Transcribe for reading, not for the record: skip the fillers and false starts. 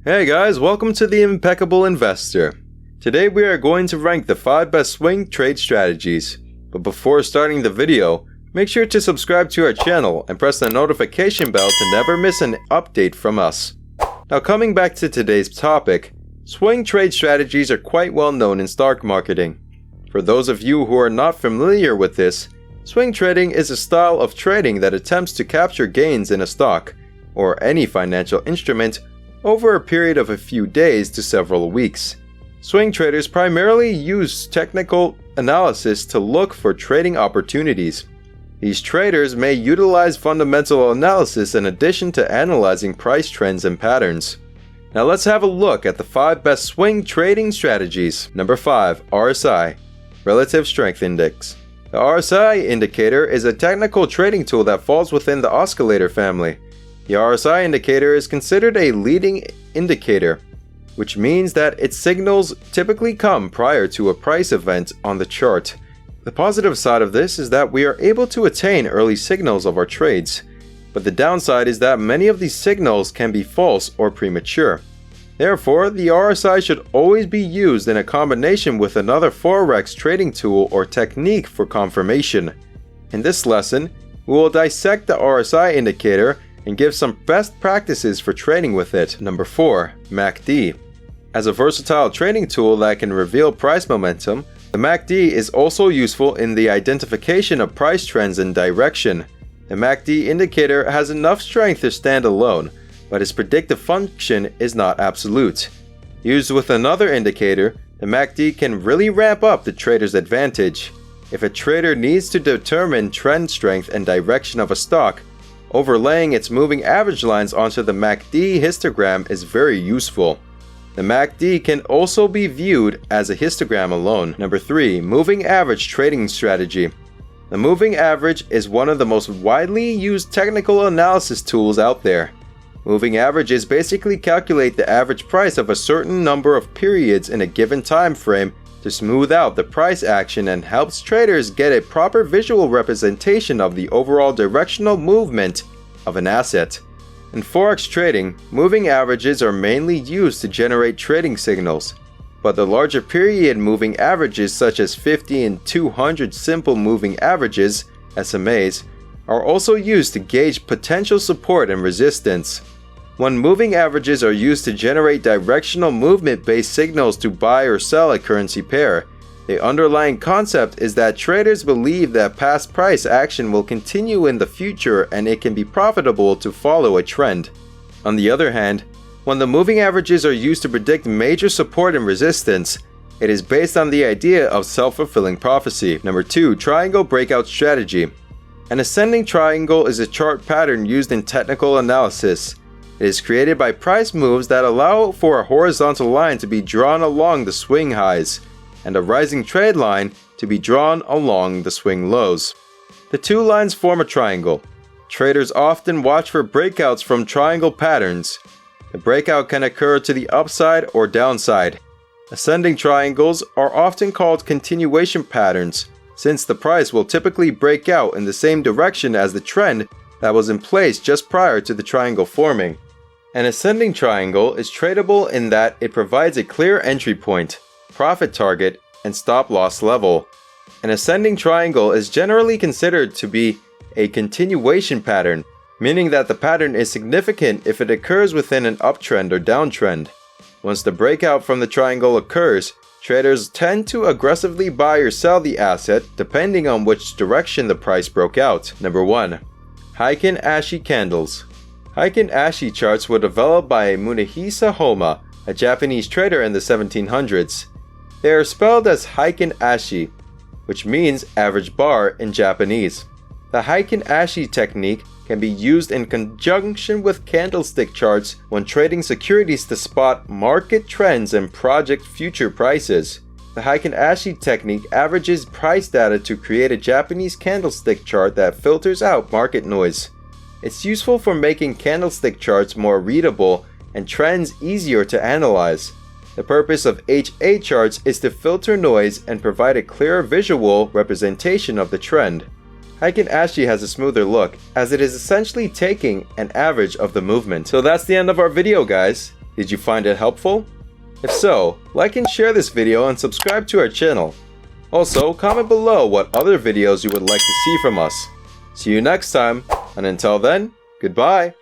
Hey guys, welcome to the Impeccable Investor. Today we are going to rank the 5 best swing trade strategies. But before starting the video, make sure to subscribe to our channel and press the notification bell to never miss an update from us. Now coming back to today's topic, swing trade strategies are quite well known in stock marketing. For those of you who are not familiar with this, swing trading is a style of trading that attempts to capture gains in a stock or any financial instrument over a period of a few days to several weeks. Swing traders primarily use technical analysis to look for trading opportunities. These traders may utilize fundamental analysis in addition to analyzing price trends and patterns. Now let's have a look at the 5 best swing trading strategies. Number 5. RSI, Relative Strength Index. The RSI indicator is a technical trading tool that falls within the oscillator family. The RSI indicator is considered a leading indicator, which means that its signals typically come prior to a price event on the chart. The positive side of this is that we are able to attain early signals of our trades, but the downside is that many of these signals can be false or premature. Therefore, the RSI should always be used in a combination with another Forex trading tool or technique for confirmation. In this lesson, we will dissect the RSI indicator and give some best practices for trading with it. Number 4. MACD. As a versatile trading tool that can reveal price momentum, the MACD is also useful in the identification of price trends and direction. The MACD indicator has enough strength to stand alone, but its predictive function is not absolute. Used with another indicator, the MACD can really ramp up the trader's advantage. If a trader needs to determine trend strength and direction of a stock, overlaying its moving average lines onto the MACD histogram is very useful. The MACD can also be viewed as a histogram alone. Number 3. Moving Average Trading Strategy. The moving average is one of the most widely used technical analysis tools out there. Moving averages basically calculate the average price of a certain number of periods in a given time frame to smooth out the price action and helps traders get a proper visual representation of the overall directional movement of an asset. In Forex trading, moving averages are mainly used to generate trading signals, but the larger period moving averages such as 50 and 200 simple moving averages, SMAs, are also used to gauge potential support and resistance. When moving averages are used to generate directional movement-based signals to buy or sell a currency pair, the underlying concept is that traders believe that past price action will continue in the future and it can be profitable to follow a trend. On the other hand, when the moving averages are used to predict major support and resistance, it is based on the idea of self-fulfilling prophecy. Number 2. Triangle Breakout Strategy. An ascending triangle is a chart pattern used in technical analysis. It is created by price moves that allow for a horizontal line to be drawn along the swing highs and a rising trade line to be drawn along the swing lows. The two lines form a triangle. Traders often watch for breakouts from triangle patterns. The breakout can occur to the upside or downside. Ascending triangles are often called continuation patterns, since the price will typically break out in the same direction as the trend that was in place just prior to the triangle forming. An ascending triangle is tradable in that it provides a clear entry point, profit target, and stop loss level. An ascending triangle is generally considered to be a continuation pattern, meaning that the pattern is significant if it occurs within an uptrend or downtrend. Once the breakout from the triangle occurs, traders tend to aggressively buy or sell the asset depending on which direction the price broke out. Number 1. Kanashii Candles. Kanashii charts were developed by Munehisa Homa, a Japanese trader in the 1700s. They are spelled as Kanashii, which means average bar in Japanese. The Kanashii technique can be used in conjunction with candlestick charts when trading securities to spot market trends and project future prices. The Kanashii technique averages price data to create a Japanese candlestick chart that filters out market noise. It's useful for making candlestick charts more readable and trends easier to analyze. The purpose of HA charts is to filter noise and provide a clearer visual representation of the trend. Kanashii has a smoother look, as it is essentially taking an average of the movement. So that's the end of our video, guys. Did you find it helpful? If so, like and share this video and subscribe to our channel. Also, comment below what other videos you would like to see from us. See you next time, and until then, goodbye!